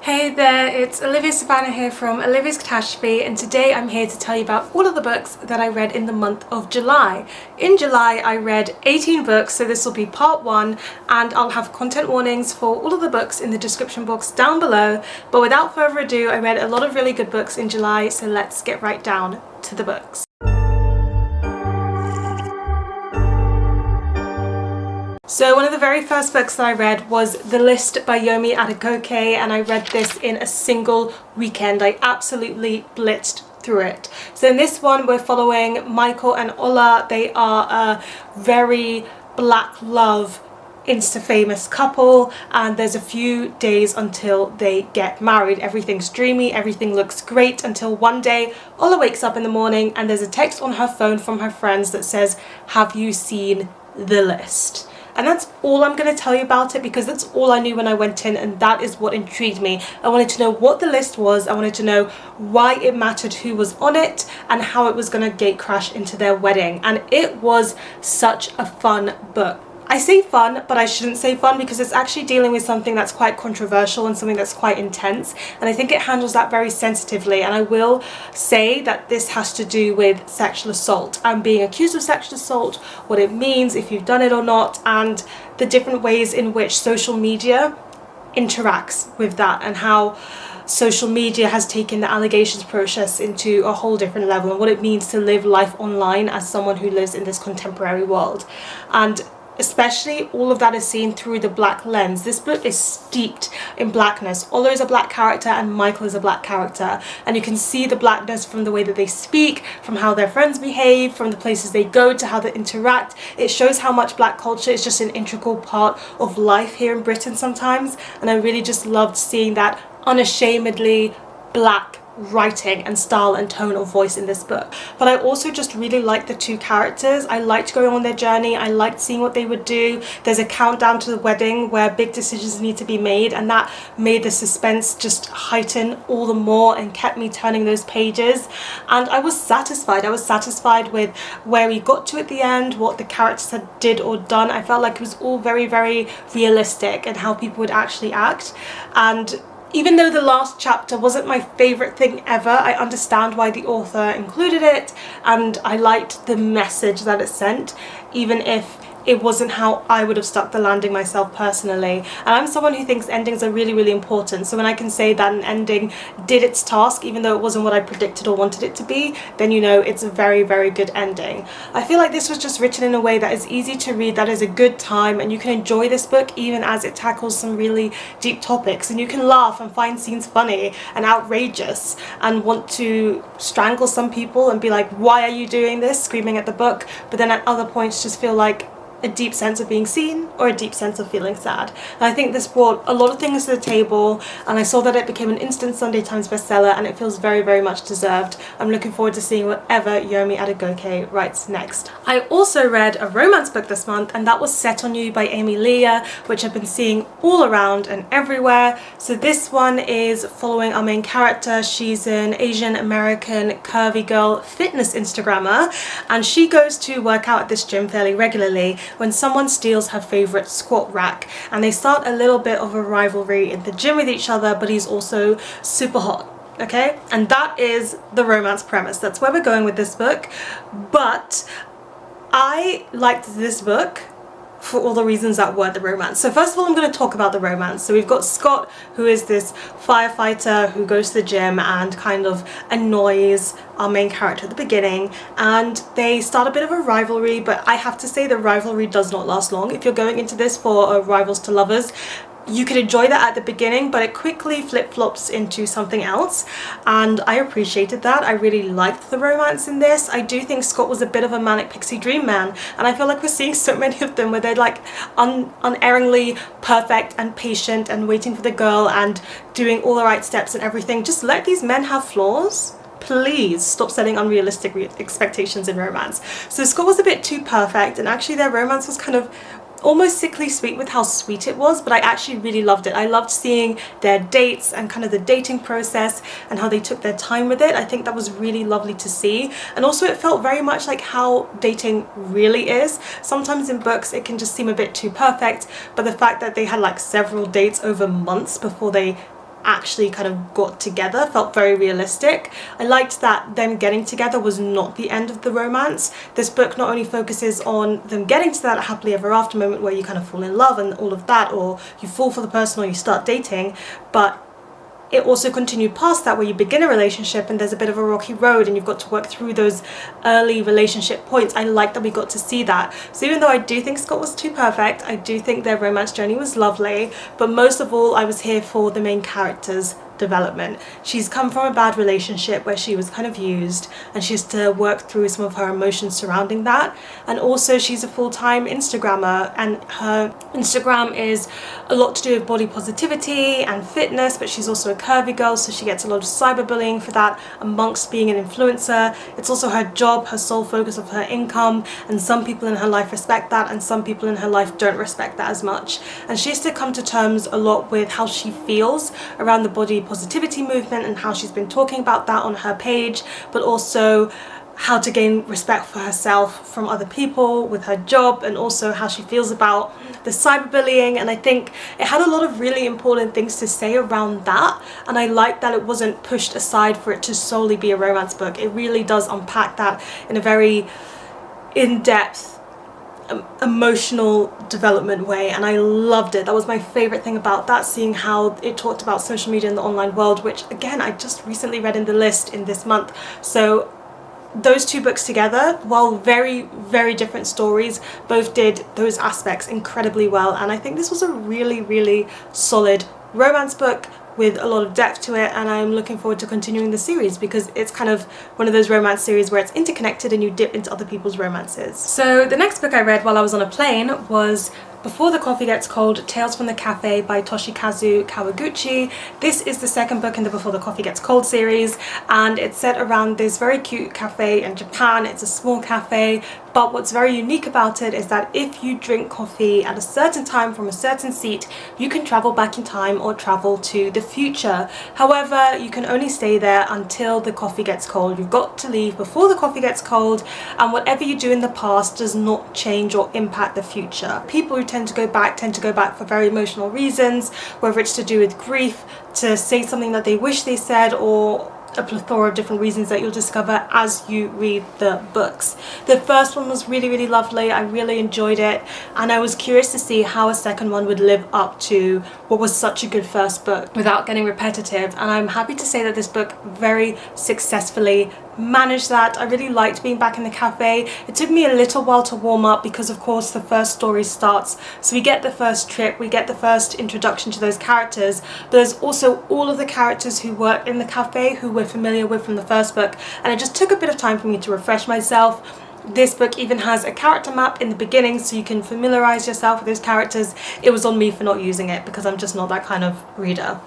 Hey there, it's Olivia Savannah here from Olivia's Catastrophe, and today I'm here to tell you about all of the books that I read in the month of July. In July I read 18 books, so this will be part 1, and I'll have content warnings for all of the books in the description box down below. But without further ado, I read a lot of really good books in July, so let's get right down to the books. So one of the very first books that I read was The List by Yomi Adegoke, and I read this in a single weekend. I absolutely blitzed through it. So in this one we're following Michael and Ola. They are a very black love insta-famous couple, and there's a few days until they get married. Everything's dreamy, everything looks great, until one day Ola wakes up in the morning and there's a text on her phone from her friends that says, "Have you seen the list?" And that's all I'm going to tell you about it, because that's all I knew when I went in, and that is what intrigued me. I wanted to know what the list was, I wanted to know why it mattered who was on it, and how it was going to gate crash into their wedding. And it was such a fun book. I say fun, but I shouldn't say fun, because it's actually dealing with something that's quite controversial and something that's quite intense, and I think it handles that very sensitively. And I will say that this has to do with sexual assault and being accused of sexual assault, what it means, if you've done it or not, and the different ways in which social media interacts with that, and how social media has taken the allegations process into a whole different level, and what it means to live life online as someone who lives in this contemporary world. And especially all of that is seen through the black lens. This book is steeped in blackness. Ola is a black character and Michael is a black character, and you can see the blackness from the way that they speak, from how their friends behave, from the places they go to how they interact. It shows how much black culture is just an integral part of life here in Britain sometimes, and I really just loved seeing that unashamedly black writing and style and tone of voice in this book. But I also just really liked the two characters. I liked going on their journey, I liked seeing what they would do. There's a countdown to the wedding where big decisions need to be made, and that made the suspense just heighten all the more and kept me turning those pages. And I was satisfied with where we got to at the end, what the characters had did or done. I felt like it was all very, very realistic and how people would actually act. And even though the last chapter wasn't my favourite thing ever, I understand why the author included it, and I liked the message that it sent, even if it wasn't how I would have stuck the landing myself personally. And I'm someone who thinks endings are really, really important, so when I can say that an ending did its task, even though it wasn't what I predicted or wanted it to be, then you know it's a very, very good ending. I feel like this was just written in a way that is easy to read, that is a good time, and you can enjoy this book even as it tackles some really deep topics, and you can laugh and find scenes funny and outrageous and want to strangle some people and be like, why are you doing this, screaming at the book, but then at other points just feel like a deep sense of being seen or a deep sense of feeling sad. And I think this brought a lot of things to the table, and I saw that it became an instant Sunday Times bestseller, and it feels very, very much deserved. I'm looking forward to seeing whatever Yomi Adegoke writes next. I also read a romance book this month, and that was Set on You by Amy Lea, which I've been seeing all around and everywhere. So this one is following our main character. She's an Asian American curvy girl fitness Instagrammer, and she goes to work out at this gym fairly regularly when someone steals her favourite squat rack, and they start a little bit of a rivalry in the gym with each other, but he's also super hot. Okay, and that is the romance premise. That's where we're going with this book. But I liked this book for all the reasons that were the romance. So first of all, I'm going to talk about the romance. So we've got Scott, who is this firefighter who goes to the gym and kind of annoys our main character at the beginning, and they start a bit of a rivalry, but I have to say the rivalry does not last long. If you're going into this for rivals to lovers, you can enjoy that at the beginning, but it quickly flip-flops into something else, and I appreciated that. I really liked the romance in this. I do think Scott was a bit of a manic pixie dream man, and I feel like we're seeing so many of them where they're like unerringly perfect and patient and waiting for the girl and doing all the right steps and everything. Just let these men have flaws. Please stop setting unrealistic expectations in romance. So Scott was a bit too perfect, and actually their romance was kind of almost sickly sweet with how sweet it was, but I actually really loved it. I loved seeing their dates and kind of the dating process and how they took their time with it. I think that was really lovely to see, and also it felt very much like how dating really is. Sometimes in books it can just seem a bit too perfect, but the fact that they had like several dates over months before they actually kind of got together felt very realistic. I liked that them getting together was not the end of the romance. This book not only focuses on them getting to that happily ever after moment where you kind of fall in love and all of that, or you fall for the person or you start dating, but it also continued past that, where you begin a relationship and there's a bit of a rocky road and you've got to work through those early relationship points. I like that we got to see that. So even though I do think Scott was too perfect, I do think their romance journey was lovely, but most of all I was here for the main character's development. She's come from a bad relationship where she was kind of used, and she has to work through some of her emotions surrounding that. And also she's a full-time Instagrammer, and her Instagram is a lot to do with body positivity and fitness, but she's also a curvy girl, so she gets a lot of cyberbullying for that amongst being an influencer. It's also her job, her sole focus of her income, and some people in her life respect that and some people in her life don't respect that as much. And she has to come to terms a lot with how she feels around the body positivity movement and how she's been talking about that on her page, but also how to gain respect for herself from other people with her job, and also how she feels about the cyberbullying. And I think it had a lot of really important things to say around that, and I like that it wasn't pushed aside for it to solely be a romance book. It really does unpack that in a very in-depth emotional development way, and I loved it. That was my favorite thing about that, seeing how it talked about social media in the online world, which again I just recently read in the list in this month. So those two books together, while very, very different stories, both did those aspects incredibly well, and I think this was a really, really solid romance book with a lot of depth to it, and I'm looking forward to continuing the series because it's kind of one of those romance series where it's interconnected and you dip into other people's romances. So the next book I read while I was on a plane was Before the Coffee Gets Cold, Tales from the Cafe by Toshikazu Kawaguchi. This is the second book in the Before the Coffee Gets Cold series, and it's set around this very cute cafe in Japan. It's a small cafe, but what's very unique about it is that if you drink coffee at a certain time from a certain seat, you can travel back in time or travel to the future. However, you can only stay there until the coffee gets cold. You've got to leave before the coffee gets cold, and whatever you do in the past does not change or impact the future. People who tend to go back for very emotional reasons, whether it's to do with grief, to say something that they wish they said, or a plethora of different reasons that you'll discover as you read the books. The first one was really, really lovely. I really enjoyed it, and I was curious to see how a second one would live up to what was such a good first book without getting repetitive, and I'm happy to say that this book very successfully managed that. I really liked being back in the cafe. It took me a little while to warm up because of course the first story starts, so we get the first trip, we get the first introduction to those characters, but there's also all of the characters who work in the cafe who we're familiar with from the first book, and it just took a bit of time for me to refresh myself. This book even has a character map in the beginning so you can familiarize yourself with those characters. It was on me for not using it because I'm just not that kind of reader.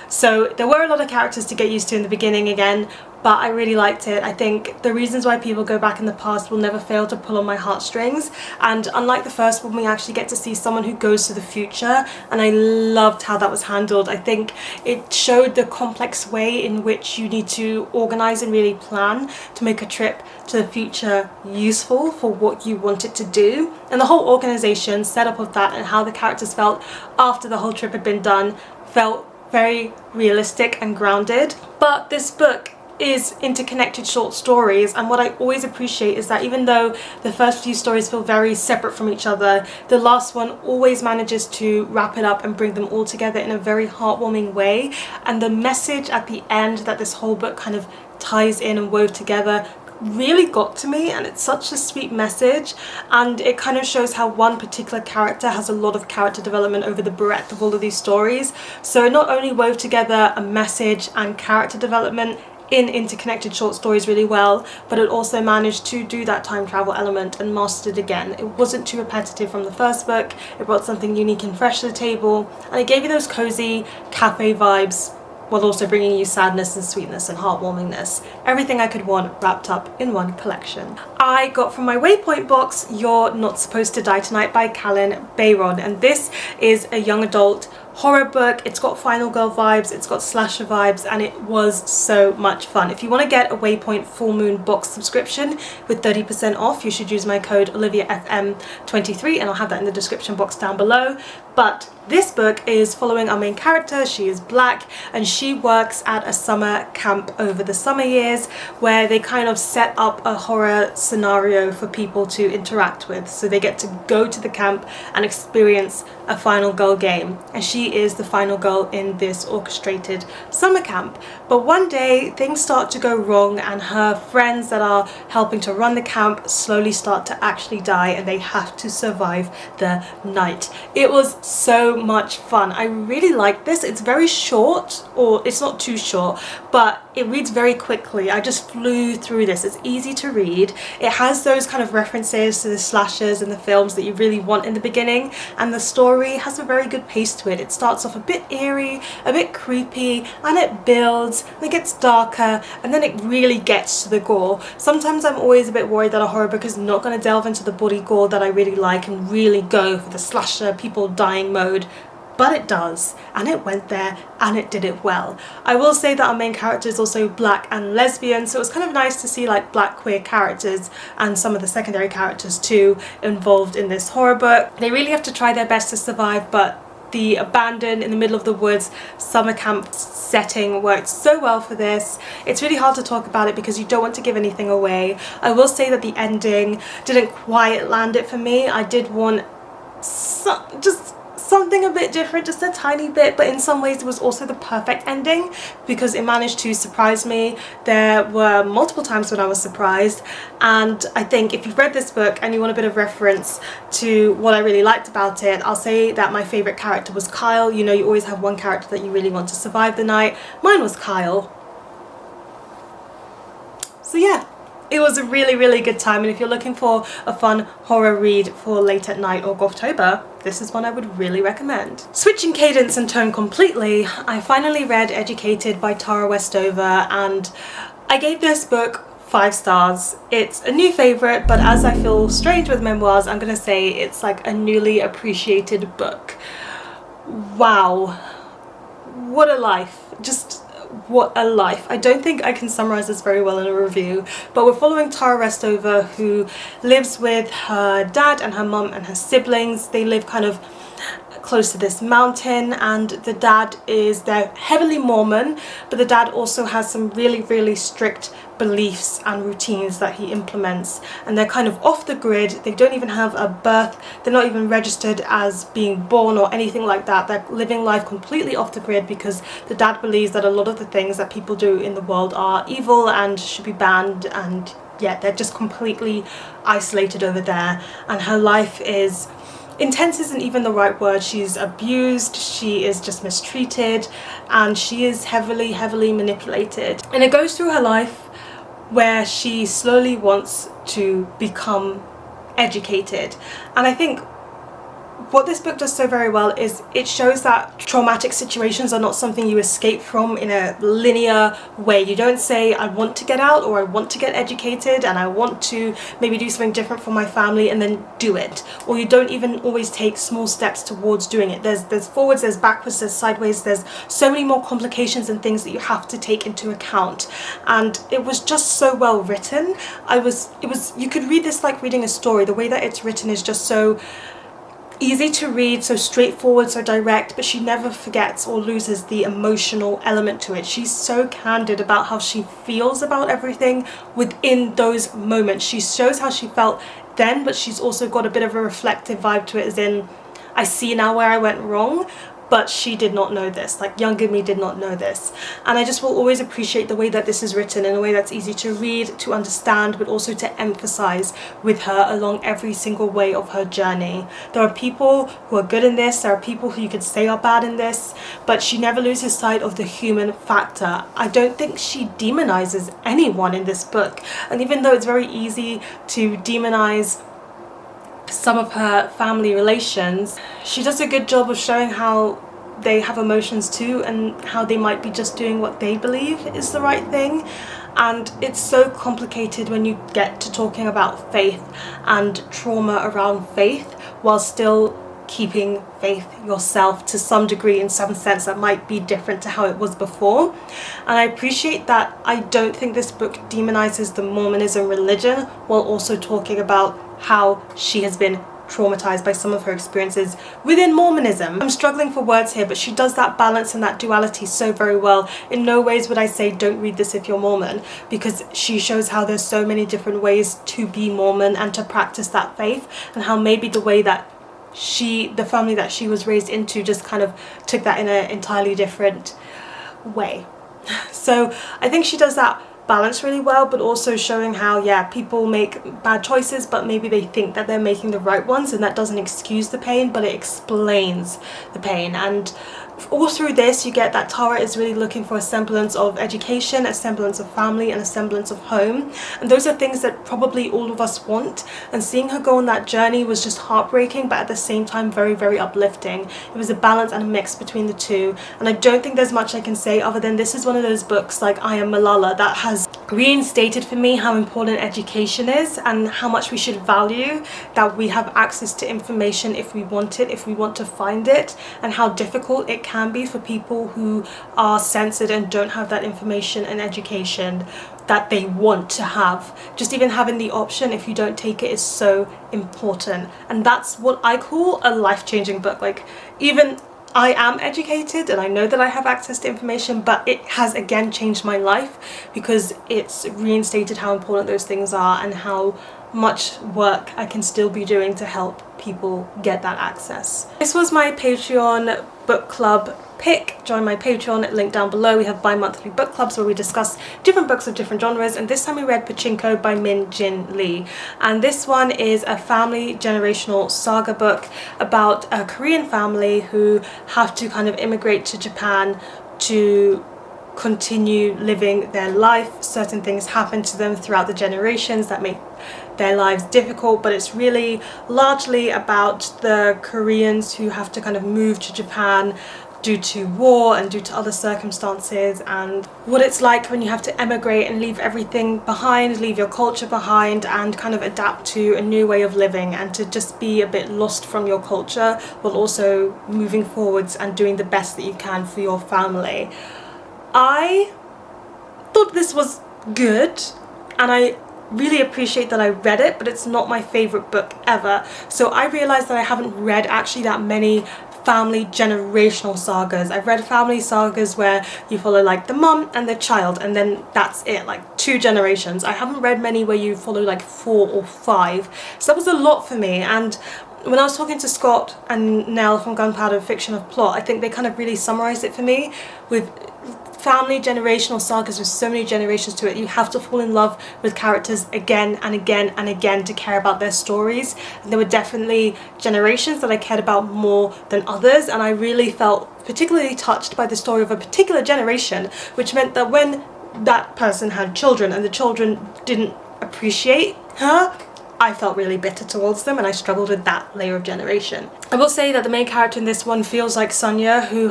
So there were a lot of characters to get used to in the beginning again, but I really liked it. I think the reasons why people go back in the past will never fail to pull on my heartstrings, and unlike the first one, we actually get to see someone who goes to the future, and I loved how that was handled. I think it showed the complex way in which you need to organize and really plan to make a trip to the future useful for what you want it to do, and the whole organization setup of that and how the characters felt after the whole trip had been done felt very realistic and grounded. But this book is interconnected short stories, and what I always appreciate is that even though the first few stories feel very separate from each other, the last one always manages to wrap it up and bring them all together in a very heartwarming way, and the message at the end that this whole book kind of ties in and wove together really got to me, and it's such a sweet message, and it kind of shows how one particular character has a lot of character development over the breadth of all of these stories. So it not only wove together a message and character development in interconnected short stories really well, but it also managed to do that time travel element and mastered it again. It wasn't too repetitive from the first book, it brought something unique and fresh to the table, and it gave you those cozy cafe vibes while also bringing you sadness and sweetness and heartwarmingness. Everything I could want wrapped up in one collection. I got from my Waypoint box You're Not Supposed to Die Tonight by Kalynn Bayron, and this is a young adult horror book. It's got Final Girl vibes, it's got slasher vibes, and it was so much fun. If you want to get a Waypoint full moon box subscription with 30% off, you should use my code OliviaFM23, and I'll have that in the description box down below. But this book is following our main character. She is black and she works at a summer camp over the summer years where they kind of set up a horror scenario for people to interact with. So they get to go to the camp and experience a final girl game, and she is the final girl in this orchestrated summer camp. But one day things start to go wrong and her friends that are helping to run the camp slowly start to actually die, and they have to survive the night. It was so much fun. I really like this. It's very short, or it's not too short, but it reads very quickly. I just flew through this. It's easy to read. It has those kind of references to the slashers and the films that you really want in the beginning, and the story has a very good pace to it. It starts off a bit eerie, a bit creepy, and it builds and it gets darker, and then it really gets to the gore. Sometimes I'm always a bit worried that a horror book is not going to delve into the body gore that I really like and really go for the slasher people dying mode, but it does, and it went there and it did it well. I will say that our main character is also black and lesbian, so it was kind of nice to see like black queer characters and some of the secondary characters too involved in this horror book. They really have to try their best to survive, but the abandoned in the middle of the woods summer camp setting worked so well for this. It's really hard to talk about it because you don't want to give anything away. I will say that the ending didn't quite land it for me. I did want just something a bit different, just a tiny bit, but in some ways it was also the perfect ending because it managed to surprise me. There were multiple times when I was surprised, and I think if you've read this book and you want a bit of reference to what I really liked about it, I'll say that my favourite character was Kyle. You know, you always have one character that you really want to survive the night. Mine was Kyle. So yeah, it was a really good time, and if you're looking for a fun horror read for late at night or October, this is one I would really recommend. Switching cadence and tone completely, I finally read Educated by Tara Westover, and I gave this book 5 stars. It's a new favourite, but as I feel strange with memoirs, I'm gonna say it's like a newly appreciated book. Wow, what a life. Just what a life. I don't think I can summarize this very well in a review, but we're following Tara Westover, who lives with her dad and her mum and her siblings. They live kind of close to this mountain, and the dad is, they're heavily Mormon, but the dad also has some really strict beliefs and routines that he implements, and they're kind of off the grid. They don't even have a birth, they're not even registered as being born or anything like that. They're living life completely off the grid because the dad believes that a lot of the things that people do in the world are evil and should be banned, and yeah, they're just completely isolated over there. And her life is intense, isn't even the right word. She's abused, she is just mistreated, and she is heavily manipulated. And it goes through her life where she slowly wants to become educated. And I think what this book does so very well is it shows that traumatic situations are not something you escape from in a linear way. You don't say, I want to get out, or I want to get educated and I want to maybe do something different for my family, and then do it. Or you don't even always take small steps towards doing it. There's forwards, there's backwards, there's sideways, there's so many more complications and things that you have to take into account. And it was just so well written. You could read this like reading a story. The way that it's written is just so easy to read, so straightforward, so direct, but she never forgets or loses the emotional element to it. She's so candid about how she feels about everything within those moments. She shows how she felt then, but she's also got a bit of a reflective vibe to it, as in, I see now where I went wrong, but she did not know this, like younger me did not know this. And I just will always appreciate the way that this is written in a way that's easy to read, to understand, but also to emphasize with her along every single way of her journey. There are people who are good in this, there are people who you could say are bad in this, but she never loses sight of the human factor. I don't think she demonizes anyone in this book, and even though it's very easy to demonize some of her family relations, she does a good job of showing how they have emotions too, and how they might be just doing what they believe is the right thing. And it's so complicated when you get to talking about faith and trauma around faith while still keeping faith yourself to some degree, in some sense that might be different to how it was before. And I appreciate that I don't think this book demonizes the Mormonism religion while also talking about how she has been traumatized by some of her experiences within Mormonism. I'm struggling for words here, but she does that balance and that duality so very well. In no ways would I say don't read this if you're Mormon, because she shows how there's so many different ways to be Mormon and to practice that faith, and how maybe the way that the family that she was raised into just kind of took that in an entirely different way. So I think she does that balance really well, but also showing how, yeah, people make bad choices, but maybe they think that they're making the right ones, and that doesn't excuse the pain, but it explains the pain. And all through this you get that Tara is really looking for a semblance of education, a semblance of family, and a semblance of home, and those are things that probably all of us want. And seeing her go on that journey was just heartbreaking, but at the same time very, very uplifting. It was a balance and a mix between the two, and I don't think there's much I can say other than this is one of those books like I Am Malala that has reinstated for me how important education is, and how much we should value that we have access to information if we want it, if we want to find it, and how difficult it can be for people who are censored and don't have that information and education that they want to have. Just even having the option, if you don't take it, is so important. And that's what I call a life-changing book. Like, even I am educated and I know that I have access to information, but it has again changed my life because it's reinstated how important those things are and how much work I can still be doing to help people get that access. This was my Patreon book club pick. Join my Patreon, link down below. We have bi-monthly book clubs where we discuss different books of different genres, and this time we read Pachinko by Min Jin Lee, and this one is a family generational saga book about a Korean family who have to kind of immigrate to Japan to continue living their life. Certain things happen to them throughout the generations that make their lives difficult, but it's really largely about the Koreans who have to kind of move to Japan due to war and due to other circumstances, and what it's like when you have to emigrate and leave everything behind, leave your culture behind, and kind of adapt to a new way of living, and to just be a bit lost from your culture while also moving forwards and doing the best that you can for your family. I thought this was good, and I really appreciate that I read it, but it's not my favorite book ever. So I realized that I haven't read actually that many family generational sagas. I've read family sagas where you follow like the mum and the child, and then that's it, like 2 generations. I haven't read many where you follow like 4 or 5, so that was a lot for me. And when I was talking to Scott and Nell from Gunpowder Fiction of Plot, I think they kind of really summarized it for me. With family generational sagas with so many generations to it, you have to fall in love with characters again and again and again to care about their stories. And there were definitely generations that I cared about more than others, and I really felt particularly touched by the story of a particular generation, which meant that when that person had children and the children didn't appreciate her, I felt really bitter towards them, and I struggled with that layer of generation. I will say that the main character in this one feels like Sonia, who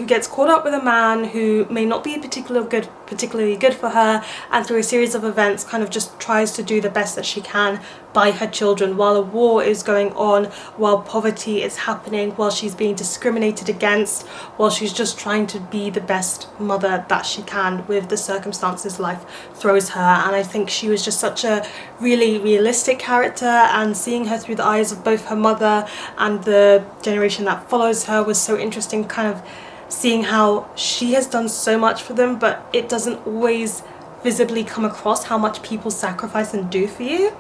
gets caught up with a man who may not be particularly good for her, and through a series of events kind of just tries to do the best that she can by her children while a war is going on, while poverty is happening, while she's being discriminated against, while she's just trying to be the best mother that she can with the circumstances life throws her. And I think she was just such a really realistic character, and seeing her through the eyes of both her mother and the generation that follows her was so interesting, kind of seeing how she has done so much for them, but it doesn't always visibly come across how much people sacrifice and do for you.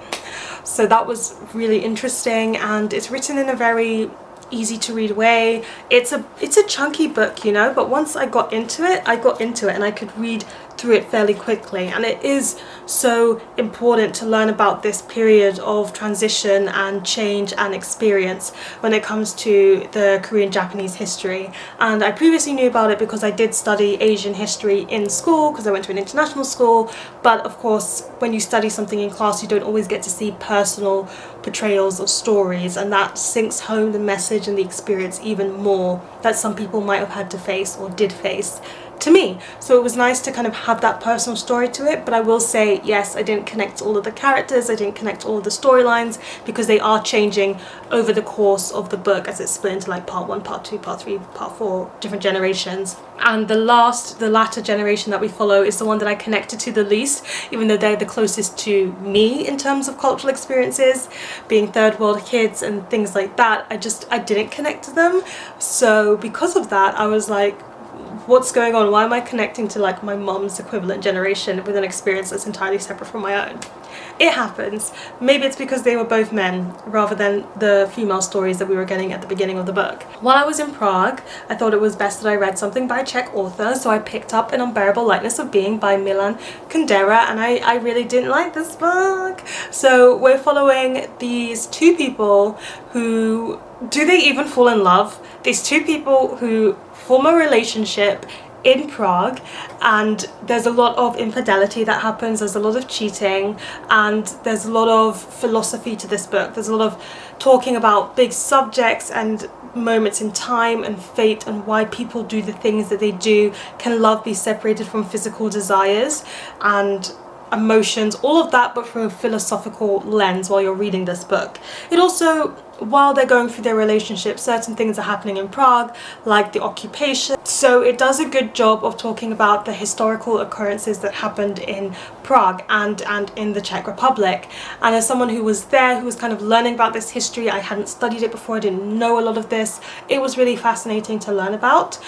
So that was really interesting, and it's written in a very easy to read way. It's a chunky book, you know, but once I got into it and I could read through it fairly quickly. And it is so important to learn about this period of transition and change and experience when it comes to the Korean Japanese history. And I previously knew about it because I did study Asian history in school, because I went to an international school, but of course when you study something in class you don't always get to see personal portrayals of stories, and that sinks home the message and the experience even more that some people might have had to face or did face to me. So it was nice to kind of have that personal story to it. But I will say, yes, I didn't connect all of the characters, I didn't connect all of the storylines, because they are changing over the course of the book as it's split into like part 1, part 2, part 3, part 4, different generations. And the latter generation that we follow is the one that I connected to the least, even though they're the closest to me in terms of cultural experiences, being third world kids and things like that. I didn't connect to them. So because of that, I was like, what's going on? Why am I connecting to like my mom's equivalent generation with an experience that's entirely separate from my own? It happens. Maybe it's because they were both men rather than the female stories that we were getting at the beginning of the book. While I was in Prague, I thought it was best that I read something by a Czech author, so I picked up An Unbearable Lightness of Being by Milan Kundera, and I really didn't like this book. So we're following these two people who, do they even fall in love? These two people who form a relationship in Prague, and there's a lot of infidelity that happens, there's a lot of cheating, and there's a lot of philosophy to this book. There's a lot of talking about big subjects and moments in time and fate, and why people do the things that they do. Can love be separated from physical desires and emotions, all of that, but from a philosophical lens while you're reading this book. It also, while they're going through their relationship, certain things are happening in Prague, like the occupation. So it does a good job of talking about the historical occurrences that happened in Prague and in the Czech Republic. And as someone who was there, who was kind of learning about this history, I hadn't studied it before, I didn't know a lot of this. It was really fascinating to learn about.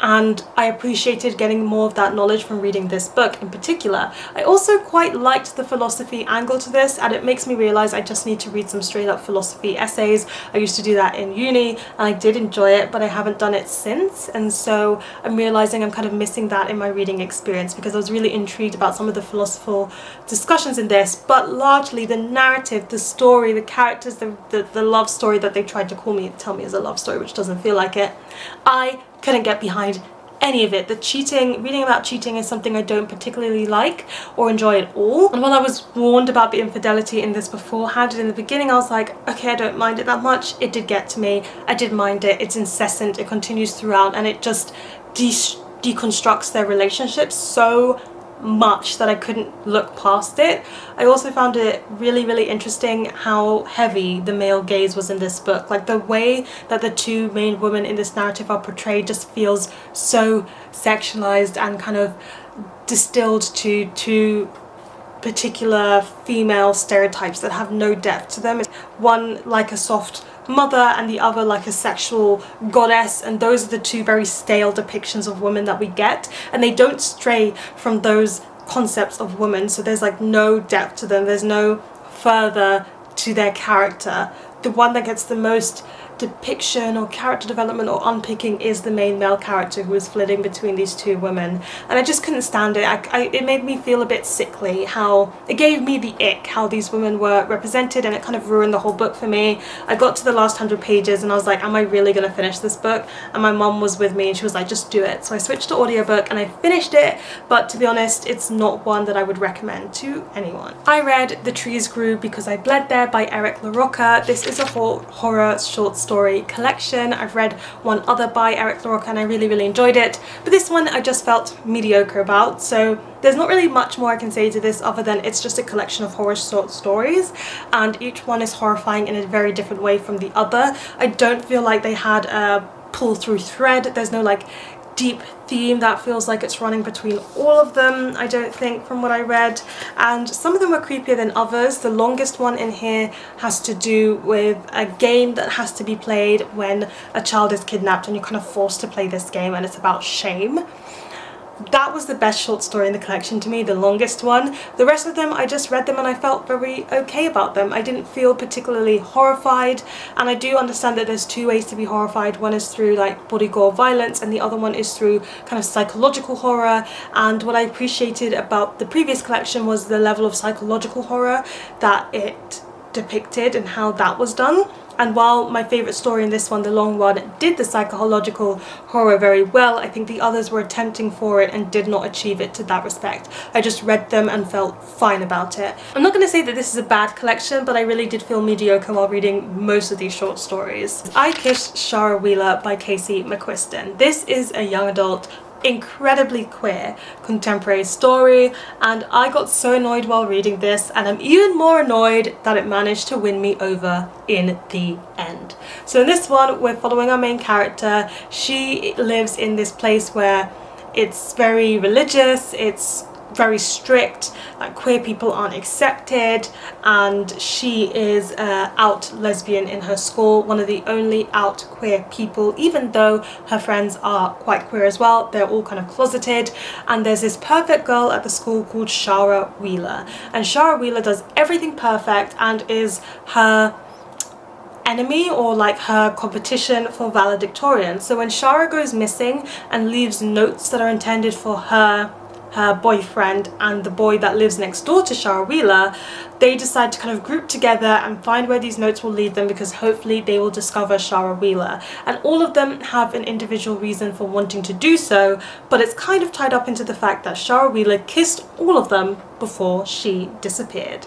And I appreciated getting more of that knowledge from reading this book in particular. I also quite liked the philosophy angle to this, and it makes me realise I just need to read some straight up philosophy essays. I used to do that in uni and I did enjoy it, but I haven't done it since, and so I'm realising I'm kind of missing that in my reading experience, because I was really intrigued about some of the philosophical discussions in this, but largely the narrative, the story, the characters, the love story that they tried to tell me is a love story, which doesn't feel like it. I couldn't get behind any of it. The cheating, reading about cheating is something I don't particularly like or enjoy at all. And while I was warned about the infidelity in this beforehand, in the beginning I was like, okay, I don't mind it that much. It did get to me. I did mind it. It's incessant. It continues throughout, and it just deconstructs their relationship so much that I couldn't look past it. I also found it really, really interesting how heavy the male gaze was in this book. Like the way that the two main women in this narrative are portrayed just feels so sexualized and kind of distilled to two particular female stereotypes that have no depth to them. One like a soft mother and the other like a sexual goddess, and those are the two very stale depictions of women that we get, and they don't stray from those concepts of women, so there's like no depth to them, there's no further to their character. The one that gets the most depiction or character development or unpicking is the main male character, who is flitting between these two women, and I just couldn't stand it. It made me feel a bit sickly, how it gave me the ick how these women were represented, and it kind of ruined the whole book for me. I got to the last 100 pages and I was like, am I really gonna finish this book? And my mom was with me and she was like, just do it. So I switched to audiobook and I finished it, but to be honest, it's not one that I would recommend to anyone. I read The Trees Grew Because I Bled There by LaRocca. This is a horror short story collection. I've read one other by LaRocca and I really, really enjoyed it, but this one I just felt mediocre about. So there's not really much more I can say to this other than it's just a collection of horror short stories, and each one is horrifying in a very different way from the other. I don't feel like they had a pull through thread. There's no like deep theme that feels like it's running between all of them, I don't think, from what I read, and some of them were creepier than others. The longest one in here has to do with a game that has to be played when a child is kidnapped and you're kind of forced to play this game, and it's about shame. That was the best short story in the collection to me, the longest one. The rest of them, I just read them and I felt very okay about them. I didn't feel particularly horrified, and I do understand that there's two ways to be horrified. One is through like body gore violence, and the other one is through kind of psychological horror. And what I appreciated about the previous collection was the level of psychological horror that it depicted and how that was done. And while my favourite story in this one, the long one, did the psychological horror very well, I think the others were attempting for it and did not achieve it to that respect. I just read them and felt fine about it. I'm not going to say that this is a bad collection, but I really did feel mediocre while reading most of these short stories. I Kissed Shara Wheeler by Casey McQuiston. This is a young adult, incredibly queer contemporary story, and I got so annoyed while reading this, and I'm even more annoyed that it managed to win me over in the end. So in this one, we're following our main character. She lives in this place where it's very religious, it's very strict, like queer people aren't accepted, and she is out lesbian in her school, one of the only out queer people, even though her friends are quite queer as well. They're all kind of closeted, and there's this perfect girl at the school called Shara Wheeler, and Shara Wheeler does everything perfect and is her enemy, or like her competition for valedictorian. So when Shara goes missing and leaves notes that are intended for her boyfriend and the boy that lives next door to Shara Wheeler, they decide to kind of group together and find where these notes will lead them, because hopefully they will discover Shara Wheeler. And all of them have an individual reason for wanting to do so, but it's kind of tied up into the fact that Shara Wheeler kissed all of them before she disappeared.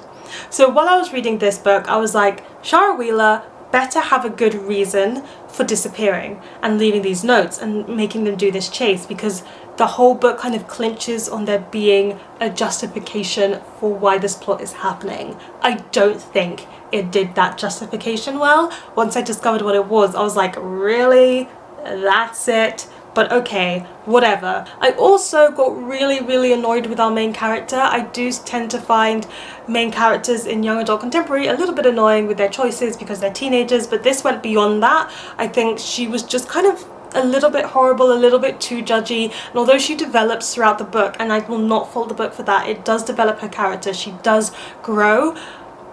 So while I was reading this book, I was like, Shara Wheeler better have a good reason for disappearing and leaving these notes and making them do this chase, because the whole book kind of clinches on there being a justification for why this plot is happening. I don't think it did that justification well. Once I discovered what it was, I was like, really? That's it? But okay, whatever. I also got really annoyed with our main character. I do tend to find main characters in young adult contemporary a little bit annoying with their choices because they're teenagers, but this went beyond that. I think she was just kind of a little bit horrible, a little bit too judgy, and although she develops throughout the book, and I will not fault the book for that, it does develop her character, she does grow,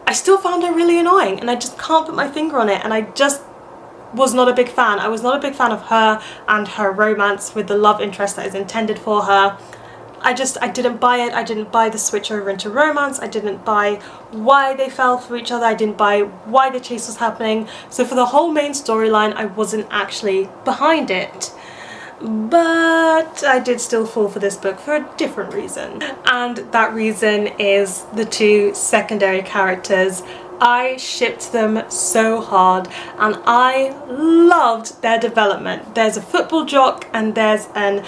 I still found her really annoying, and I just can't put my finger on it, and I just was not a big fan. I was not a big fan of her and her romance with the love interest that is intended for her. I didn't buy it. I didn't buy the switch over into romance. I didn't buy why they fell for each other. I didn't buy why the chase was happening. So for the whole main storyline, I wasn't actually behind it. But I did still fall for this book for a different reason. And that reason is the two secondary characters. I shipped them so hard and I loved their development. There's a football jock and there's an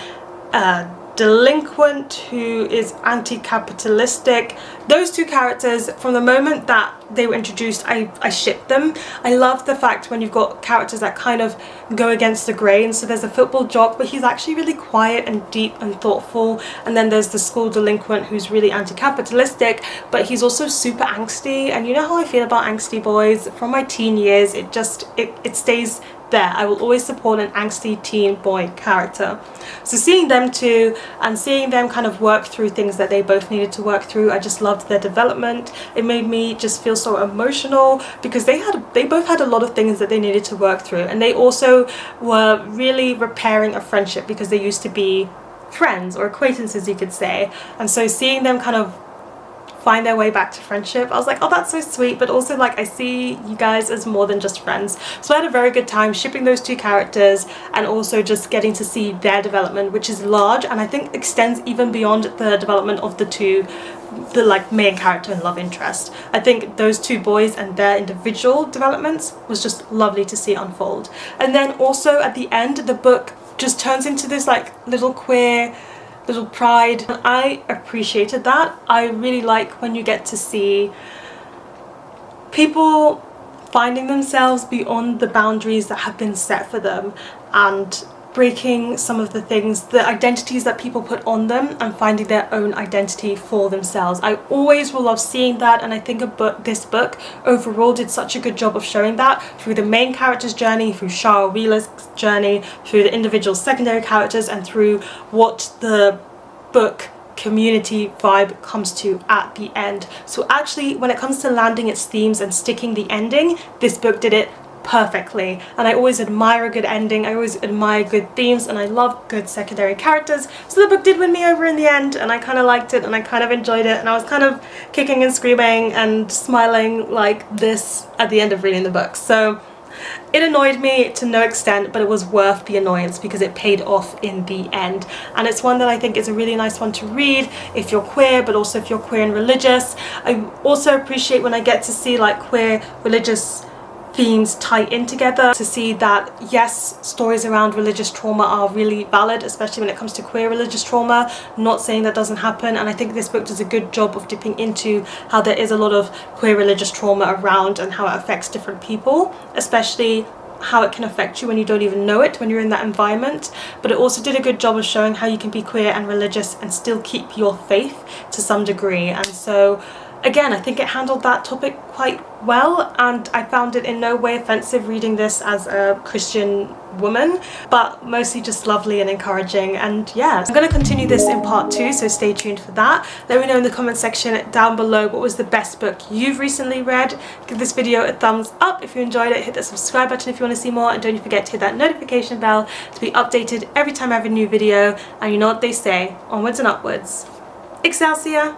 delinquent who is anti-capitalistic. Those two characters, from the moment that they were introduced, I shipped them. I love the fact when you've got characters that kind of go against the grain. So there's a football jock, but he's actually really quiet and deep and thoughtful, and then there's the school delinquent who's really anti-capitalistic, but he's also super angsty. And you know how I feel about angsty boys from my teen years. It stays there. I will always support an angsty teen boy character. So seeing them two and seeing them kind of work through things that they both needed to work through, I just loved their development. It made me just feel so emotional because they both had a lot of things that they needed to work through, and they also were really repairing a friendship because they used to be friends or acquaintances, you could say. And so seeing them kind of find their way back to friendship, I was like, oh, that's so sweet, but also like I see you guys as more than just friends. So I had a very good time shipping those two characters and also just getting to see their development, which is large and I think extends even beyond the development of the like main character and love interest. I think those two boys and their individual developments was just lovely to see unfold. And then also at the end, the book just turns into this like little queer little pride, and I appreciated that. I really like when you get to see people finding themselves beyond the boundaries that have been set for them and breaking some of the things, the identities that people put on them, and finding their own identity for themselves. I always will love seeing that, and I think this book overall did such a good job of showing that through the main character's journey, through Shara Wheeler's journey, through the individual secondary characters, and through what the book community vibe comes to at the end. So actually, when it comes to landing its themes and sticking the ending, this book did it perfectly. And I always admire a good ending, I always admire good themes, and I love good secondary characters. So the book did win me over in the end, and I kind of liked it and I kind of enjoyed it, and I was kind of kicking and screaming and smiling like this at the end of reading the book. So It annoyed me to no extent, but it was worth the annoyance because it paid off in the end. And it's one that I think is a really nice one to read if you're queer, but also if you're queer and religious. I also appreciate when I get to see like queer religious themes tie in together, to see that yes, stories around religious trauma are really valid, especially when it comes to queer religious trauma. Not saying that doesn't happen, and I think this book does a good job of dipping into how there is a lot of queer religious trauma around and how it affects different people, especially how it can affect you when you don't even know it when you're in that environment. But it also did a good job of showing how you can be queer and religious and still keep your faith to some degree. And so again, I think it handled that topic quite well, and I found it in no way offensive reading this as a Christian woman, but mostly just lovely and encouraging. And yeah, I'm going to continue this in part 2, so stay tuned for that. Let me know in the comment section down below what was the best book you've recently read. Give this video a thumbs up if you enjoyed it, hit that subscribe button if you want to see more, and don't forget to hit that notification bell to be updated every time I have a new video. And you know what they say, onwards and upwards. Excelsior!